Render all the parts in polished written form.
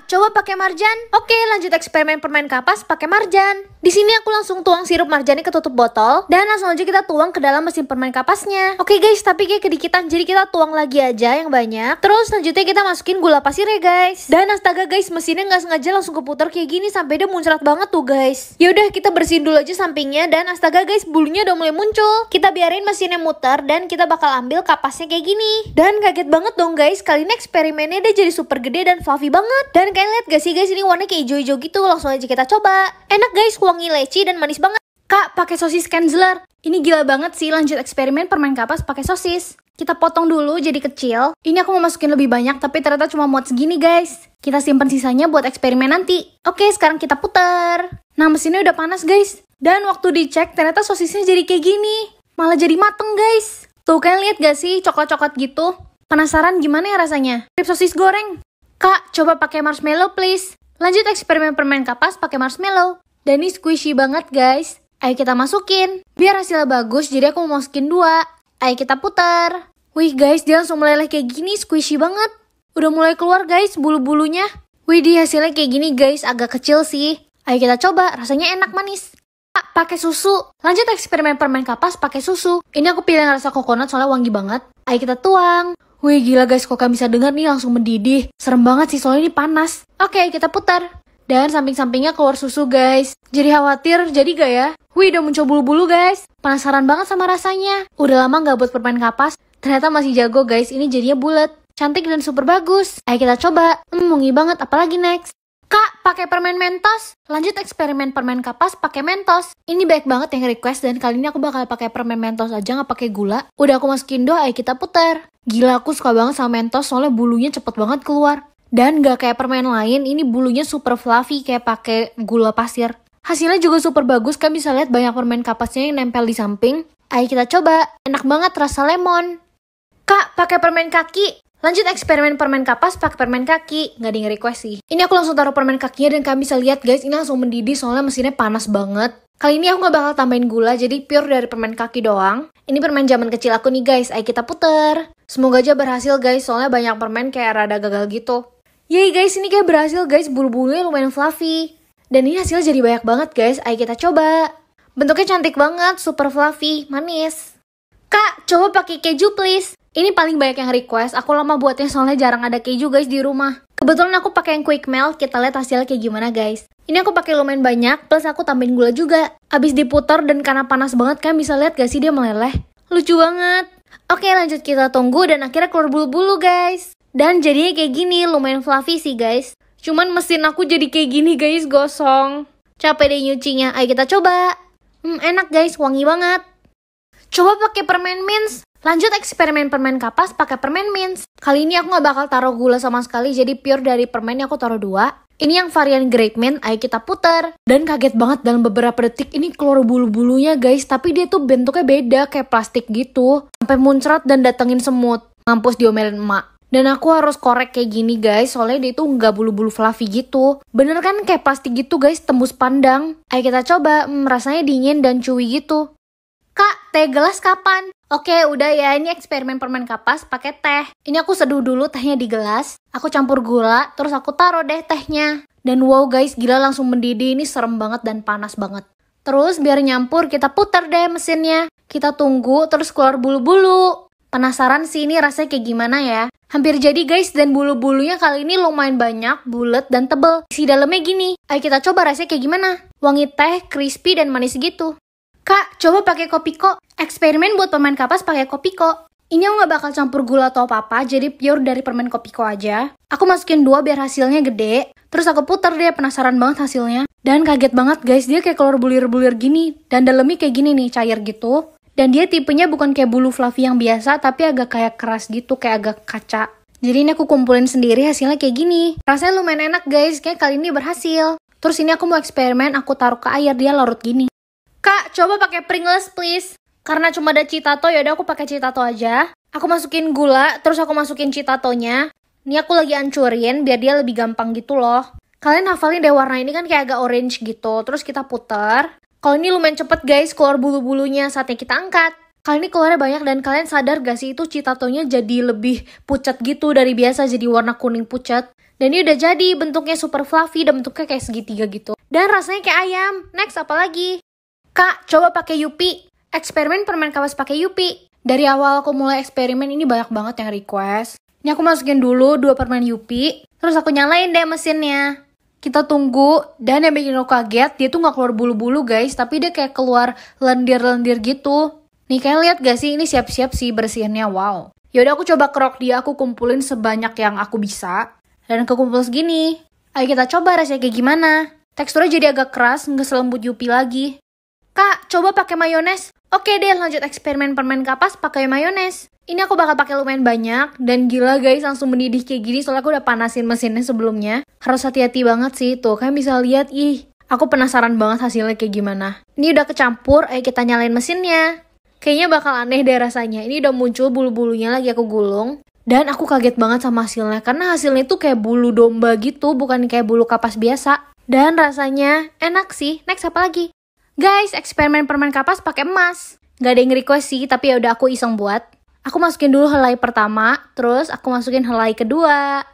Kak, coba pakai marjan. Oke, lanjut eksperimen permen kapas pakai marjan. Di sini aku langsung tuang sirup marjannya ke tutup botol dan langsung aja kita tuang ke dalam mesin permen kapasnya. Oke guys, tapi kayak kedikitan, jadi kita tuang lagi aja yang banyak. Terus selanjutnya kita masukin gula pasir ya guys. Dan astaga guys, mesinnya nggak sengaja langsung keputar kayak gini sampai dia muncrat banget tuh guys. Yaudah, kita bersihin dulu aja sampingnya dan astaga guys, bulunya udah mulai muncul. Kita biarin mesinnya muter dan kita bakal ambil kapasnya kayak gini. Dan kaget banget dong guys, kali ini eksperimennya dia jadi super gede dan fluffy banget. Dan kalian lihat gak sih guys, ini warnanya kayak hijau-hijau gitu. Langsung aja kita coba. Enak guys, wangi leci dan manis banget. Kak, pakai sosis Kenzler. Ini gila banget sih, lanjut eksperimen permen kapas pakai sosis. Kita potong dulu jadi kecil. Ini aku mau masukin lebih banyak tapi ternyata cuma muat segini guys. Kita simpan sisanya buat eksperimen nanti. Oke, sekarang kita putar. Nah, mesinnya udah panas guys. Dan waktu dicek ternyata sosisnya jadi kayak gini. Malah jadi mateng guys. Tuh, kalian lihat gak sih coklat-coklat gitu? Penasaran gimana ya rasanya? Mirip sosis goreng. Kak, coba pakai marshmallow please. Lanjut eksperimen permen kapas pakai marshmallow. Dan ini squishy banget guys. Ayo kita masukin. Biar hasilnya bagus, jadi aku mau masukin 2. Ayo kita putar. Wih guys, dia langsung meleleh kayak gini, squishy banget. Udah mulai keluar guys bulu-bulunya. Wih, di hasilnya kayak gini guys, agak kecil sih. Ayo kita coba, rasanya enak manis. Kak, pakai susu. Lanjut eksperimen permen kapas pakai susu. Ini aku pilih yang rasa coconut soalnya wangi banget. Ayo kita tuang. Wih gila guys, kok kalian bisa dengar nih langsung mendidih. Serem banget sih soalnya ini panas. Oke, kita putar. Dan samping-sampingnya keluar susu guys. Jadi khawatir, jadi gak ya? Wih, udah muncul bulu-bulu guys. Penasaran banget sama rasanya. Udah lama gak buat permen kapas. Ternyata masih jago guys, ini jadinya bulat. Cantik dan super bagus. Ayo kita coba. Wangi banget, apalagi next? Kak, pakai permen Mentos. Lanjut eksperimen permen kapas pakai Mentos. Ini baik banget yang request dan kali ini aku bakal pakai permen Mentos aja, nggak pakai gula. Udah aku masukin doa, ayo kita putar. Gila, aku suka banget sama Mentos soalnya bulunya cepet banget keluar. Dan gak kayak permen lain, ini bulunya super fluffy kayak pakai gula pasir. Hasilnya juga super bagus, kan bisa lihat banyak permen kapasnya yang nempel di samping. Ayo kita coba. Enak banget, rasa lemon. Kak, pakai permen kaki. Lanjut eksperimen permen kapas pakai permen kaki. Nggak ada yang request sih. Ini aku langsung taruh permen kakinya dan kalian bisa lihat guys, ini langsung mendidih soalnya mesinnya panas banget. Kali ini aku nggak bakal tambahin gula, jadi pure dari permen kaki doang. Ini permen zaman kecil aku nih guys, ayo kita puter. Semoga aja berhasil guys, soalnya banyak permen kayak rada gagal gitu. Yeay guys, ini kayak berhasil guys, bulu-bulunya lumayan fluffy. Dan ini hasilnya jadi banyak banget guys, ayo kita coba. Bentuknya cantik banget, super fluffy, manis. Kak, coba pakai keju please. Ini paling banyak yang request, aku lama buatnya soalnya jarang ada keju guys di rumah. Kebetulan aku pakai yang quick melt, kita lihat hasilnya kayak gimana guys. Ini aku pakai lumayan banyak, plus aku tambahin gula juga. Abis diputar dan karena panas banget kan bisa lihat gak sih dia meleleh. Lucu banget. Oke, lanjut kita tunggu dan akhirnya keluar bulu-bulu guys. Dan jadinya kayak gini, lumayan fluffy sih guys. Cuman mesin aku jadi kayak gini guys, gosong. Capek deh nyucinya, ayo kita coba. Enak guys, wangi banget. Coba pakai permen mints. Lanjut eksperimen permen kapas pakai permen mints. Kali ini aku gak bakal taruh gula sama sekali, jadi pure dari permen aku taruh 2. Ini yang varian grape mint, ayo kita putar. Dan kaget banget dalam beberapa detik ini keluar bulu-bulunya guys, tapi dia tuh bentuknya beda kayak plastik gitu. Sampai muncrat dan datengin semut. Mampus diomelin emak. Dan aku harus korek kayak gini guys, soalnya dia tuh nggak bulu-bulu fluffy gitu. Bener kan kayak plastik gitu guys, tembus pandang. Ayo kita coba, rasanya dingin dan chewy gitu. Kak, teh gelas kapan? Oke, udah ya, ini eksperimen permen kapas pakai teh. Ini aku seduh dulu tehnya di gelas. Aku campur gula, terus aku taruh deh tehnya. Dan wow guys, gila langsung mendidih, ini serem banget dan panas banget. Terus biar nyampur, kita putar deh mesinnya. Kita tunggu, terus keluar bulu-bulu. Penasaran sih ini rasanya kayak gimana ya? Hampir jadi guys, dan bulu-bulunya kali ini lumayan banyak, bulat dan tebel. Isi dalamnya gini. Ayo kita coba rasanya kayak gimana. Wangi teh, crispy dan manis gitu. Kak, coba pakai Kopiko. Eksperimen buat permen kapas pakai Kopiko. Ini aku gak bakal campur gula atau apa-apa, jadi pure dari permen Kopiko aja. Aku masukin 2 biar hasilnya gede. Terus aku putar deh, penasaran banget hasilnya. Dan kaget banget guys, dia kayak keluar bulir-bulir gini. Dan dalamnya kayak gini nih, cair gitu. Dan dia tipenya bukan kayak bulu fluffy yang biasa, tapi agak kayak keras gitu, kayak agak kaca. Jadi ini aku kumpulin sendiri, hasilnya kayak gini. Rasanya lumayan enak guys, kayak kali ini berhasil. Terus ini aku mau eksperimen, aku taruh ke air, dia larut gini. Kak, coba pakai Pringles please. Karena cuma ada Citato, yaudah aku pakai Citato aja. Aku masukin gula, terus aku masukin Citatonya. Ini aku lagi hancurin biar dia lebih gampang gitu loh. Kalian hafalin deh warna ini kan kayak agak orange gitu. Terus kita putar. Kalau ini lumayan cepet guys, keluar bulu-bulunya saatnya kita angkat. Kali ini keluarnya banyak dan kalian sadar gak sih itu Citatonya jadi lebih pucat gitu dari biasa, jadi warna kuning pucat. Dan ini udah jadi, bentuknya super fluffy dan bentuknya kayak segitiga gitu. Dan rasanya kayak ayam. Next, apa lagi? Kak, coba pakai Yupi. Eksperimen permen kapas pakai Yupi. Dari awal aku mulai eksperimen ini banyak banget yang request. Ini aku masukin dulu 2 permen Yupi. Terus aku nyalain deh mesinnya. Kita tunggu, dan yang bikin aku kaget, dia tuh gak keluar bulu-bulu guys. Tapi dia kayak keluar lendir-lendir gitu. Nih kalian lihat gak sih, ini siap-siap sih bersihinnya, wow. Yaudah aku coba kerok dia, aku kumpulin sebanyak yang aku bisa. Dan kekumpul segini. Ayo kita coba rasanya kayak gimana. Teksturnya jadi agak keras, nggak selembut Yupi lagi. Kak, coba pakai mayones. Oke deh, lanjut eksperimen permen kapas pakai mayones. Ini aku bakal pakai lumayan banyak. Dan gila guys, langsung mendidih kayak gini. Soalnya aku udah panasin mesinnya sebelumnya. Harus hati-hati banget sih. Tuh, kalian bisa lihat. Ih, aku penasaran banget hasilnya kayak gimana. Ini udah kecampur, ayo kita nyalain mesinnya. Kayaknya bakal aneh deh rasanya. Ini udah muncul bulu-bulunya lagi aku gulung. Dan aku kaget banget sama hasilnya, karena hasilnya tuh kayak bulu domba gitu, bukan kayak bulu kapas biasa. Dan rasanya enak sih. Next apa lagi? Guys, eksperimen permen kapas pakai emas. Gak ada yang request sih, tapi ya udah aku iseng buat. Aku masukin dulu helai pertama, terus aku masukin helai kedua.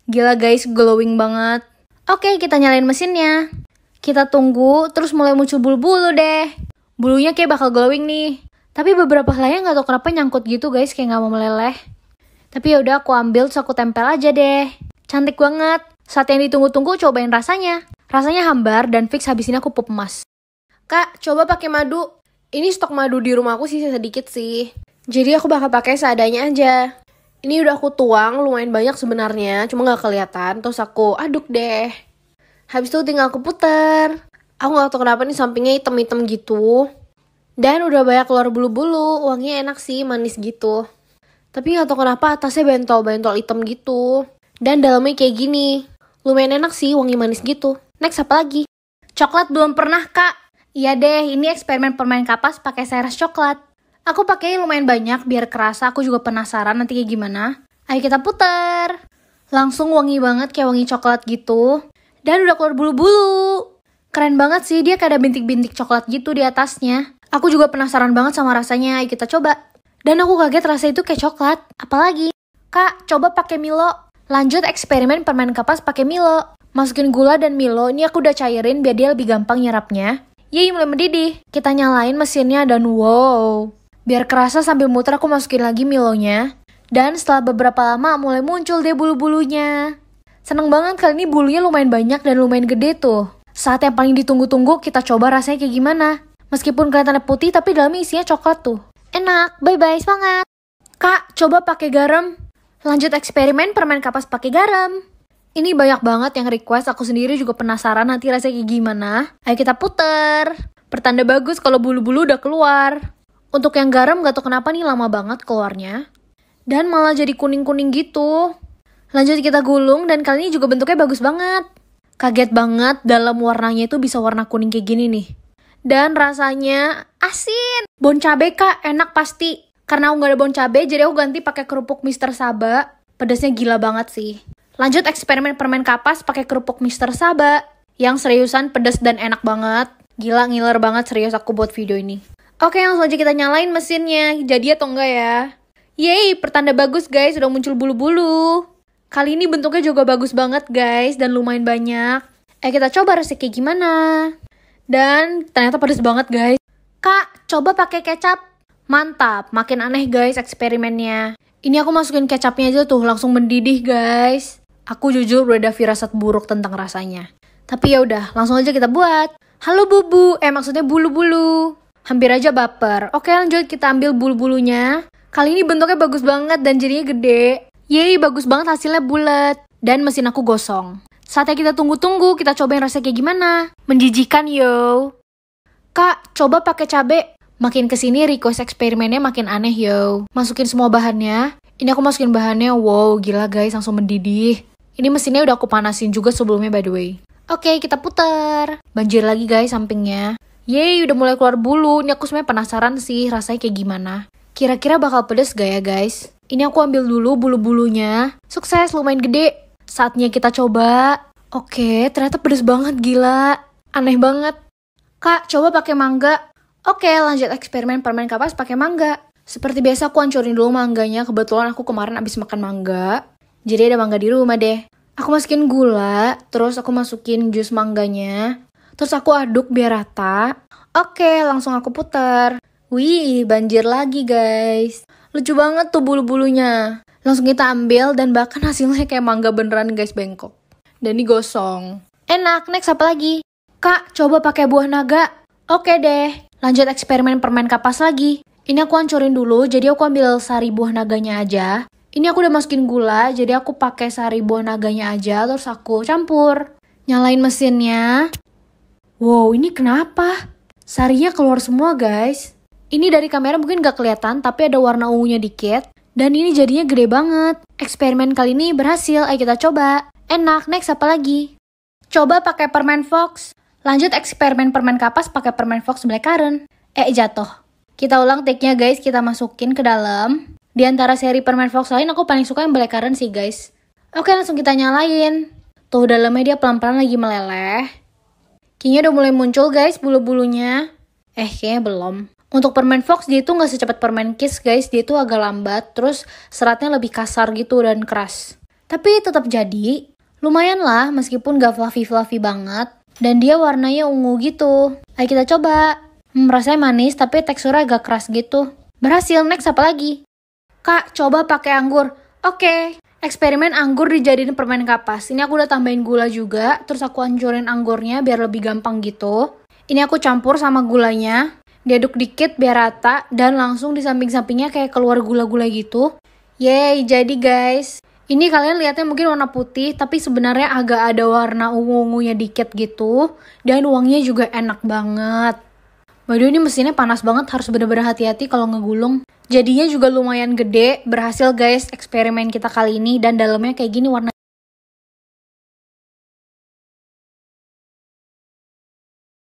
Gila guys, glowing banget. Oke, kita nyalain mesinnya. Kita tunggu, terus mulai muncul bulu-bulu deh. Bulunya kayak bakal glowing nih. Tapi beberapa helainya gak tau kenapa nyangkut gitu guys, kayak gak mau meleleh. Tapi ya udah aku ambil, terus aku tempel aja deh. Cantik banget. Saat yang ditunggu-tunggu, cobain rasanya. Rasanya hambar dan fix habis ini aku pup emas. Kak, coba pakai madu. Ini stok madu di rumah aku sih sedikit sih. Jadi aku bakal pakai seadanya aja. Ini udah aku tuang, lumayan banyak sebenarnya, cuma nggak kelihatan. Terus aku aduk deh. Habis itu tinggal aku puter. Aku nggak tahu kenapa nih sampingnya hitam-hitam gitu. Dan udah banyak keluar bulu-bulu. Wanginya enak sih, manis gitu. Tapi gak tau kenapa atasnya bentol-bentol hitam gitu. Dan dalamnya kayak gini. Lumayan enak sih, wangi manis gitu. Next apa lagi? Coklat belum pernah kak. Iya deh, ini eksperimen permen kapas pakai seres coklat. Aku pakai lumayan banyak biar kerasa, aku juga penasaran nanti kayak gimana. Ayo kita puter. Langsung wangi banget kayak wangi coklat gitu. Dan udah keluar bulu-bulu. Keren banget sih, dia kayak ada bintik-bintik coklat gitu di atasnya. Aku juga penasaran banget sama rasanya, ayo kita coba. Dan aku kaget rasa itu kayak coklat. Apalagi? Kak, coba pakai Milo. Lanjut eksperimen permen kapas pakai Milo. Masukin gula dan Milo, ini aku udah cairin biar dia lebih gampang nyerapnya. Yeay, mulai mendidih. Kita nyalain mesinnya dan wow. Biar kerasa sambil muter aku masukin lagi Milonya. Dan setelah beberapa lama mulai muncul deh bulu-bulunya. Seneng banget kali ini bulunya lumayan banyak dan lumayan gede tuh. Saat yang paling ditunggu-tunggu kita coba rasanya kayak gimana. Meskipun kelihatannya putih tapi dalamnya isinya coklat tuh. Enak, bye-bye, semangat. Kak, coba pakai garam. Lanjut eksperimen permen kapas pakai garam. Ini banyak banget yang request, aku sendiri juga penasaran nanti rasanya kayak gimana. Ayo kita puter. Pertanda bagus kalau bulu-bulu udah keluar. Untuk yang garam gak tau kenapa nih lama banget keluarnya. Dan malah jadi kuning-kuning gitu. Lanjut kita gulung dan kali ini juga bentuknya bagus banget. Kaget banget dalam warnanya itu bisa warna kuning kayak gini nih. Dan rasanya asin. Bon cabe kak, enak pasti. Karena aku gak ada bon cabe, jadi aku ganti pakai kerupuk Mr. Saba. Pedasnya gila banget sih. Lanjut eksperimen permen kapas pakai kerupuk Mr. Saba. Yang seriusan pedas dan enak banget. Gila, ngiler banget serius aku buat video ini. Oke, langsung aja kita nyalain mesinnya. Jadi atau enggak ya? Yeay, pertanda bagus guys, udah muncul bulu-bulu. Kali ini bentuknya juga bagus banget guys, dan lumayan banyak. Kita coba rasanya kayak gimana. Dan ternyata pedas banget guys. Kak, coba pakai kecap. Mantap, makin aneh guys eksperimennya. Ini aku masukin kecapnya aja tuh, langsung mendidih guys. Aku jujur udah ada firasat buruk tentang rasanya. Tapi ya udah, langsung aja kita buat. Halo bubu, maksudnya bulu-bulu. Hampir aja baper. Oke, lanjut kita ambil bulu-bulunya. Kali ini bentuknya bagus banget dan jadinya gede. Yeay, bagus banget hasilnya bulat. Dan mesin aku gosong. Saatnya kita tunggu-tunggu, kita cobain rasanya kayak gimana. Menjijikan yo. Kak, coba pakai cabe. Makin kesini request eksperimennya makin aneh yo. Masukin semua bahannya. Ini aku masukin bahannya, wow gila guys, langsung mendidih. Ini mesinnya udah aku panasin juga sebelumnya by the way. Oke, kita putar. Banjir lagi guys sampingnya. Yeay, udah mulai keluar bulu. Ini aku sebenarnya penasaran sih rasanya kayak gimana. Kira-kira bakal pedes gak ya guys? Ini aku ambil dulu bulu-bulunya. Sukses, lumayan gede. Saatnya kita coba. Oke, ternyata pedes banget, gila. Aneh banget. Kak, coba pakai mangga. Oke, lanjut eksperimen permen kapas pakai mangga. Seperti biasa aku hancurin dulu mangganya. Kebetulan aku kemarin abis makan mangga. Jadi ada mangga di rumah deh. Aku masukin gula, terus aku masukin jus mangganya, terus aku aduk biar rata. Oke, langsung aku putar. Wih, banjir lagi guys. Lucu banget tuh bulu-bulunya. Langsung kita ambil dan bahkan hasilnya kayak mangga beneran guys, bengkok. Dan digosong. Enak, next apa lagi? Kak, coba pakai buah naga. Oke deh, lanjut eksperimen permen kapas lagi. Ini aku hancurin dulu, jadi aku ambil sari buah naganya aja. Ini aku udah masukin gula, jadi aku pakai sari buah naganya aja, terus aku campur. Nyalain mesinnya. Wow, ini kenapa? Sarinya keluar semua guys. Ini dari kamera mungkin gak kelihatan, tapi ada warna ungunya dikit. Dan ini jadinya gede banget. Eksperimen kali ini berhasil, ayo kita coba. Enak, next apa lagi? Coba pakai permen Fox. Lanjut eksperimen permen kapas pakai permen Fox blackcurrant. Jatuh. Kita ulang take-nya guys, kita masukin ke dalam. Di antara seri permen Fox lain, aku paling suka yang blackcurrant sih guys. Oke, langsung kita nyalain. Tuh dalamnya dia pelan-pelan lagi meleleh. Kayaknya udah mulai muncul guys bulu-bulunya. Kayaknya belum. Untuk permen Fox dia itu nggak secepat permen Kiss guys, dia itu agak lambat, terus seratnya lebih kasar gitu dan keras. Tapi tetap jadi, lumayan lah meskipun gak fluffy-fluffy banget. Dan dia warnanya ungu gitu. Ayo kita coba. Rasanya manis tapi teksturnya agak keras gitu. Berhasil, next apa lagi? Kak, coba pakai anggur. Oke, eksperimen anggur dijadiin permen kapas. Ini aku udah tambahin gula juga, terus aku hancurin anggurnya biar lebih gampang gitu. Ini aku campur sama gulanya, diaduk dikit biar rata, dan langsung di samping-sampingnya kayak keluar gula-gula gitu. Yeay, jadi guys. Ini kalian lihatnya mungkin warna putih, tapi sebenarnya agak ada warna ungu-ungunya dikit gitu. Dan uangnya juga enak banget. Waduh, ini mesinnya panas banget, harus bener-bener hati-hati kalau ngegulung. Jadinya juga lumayan gede, berhasil guys eksperimen kita kali ini, dan dalamnya kayak gini warna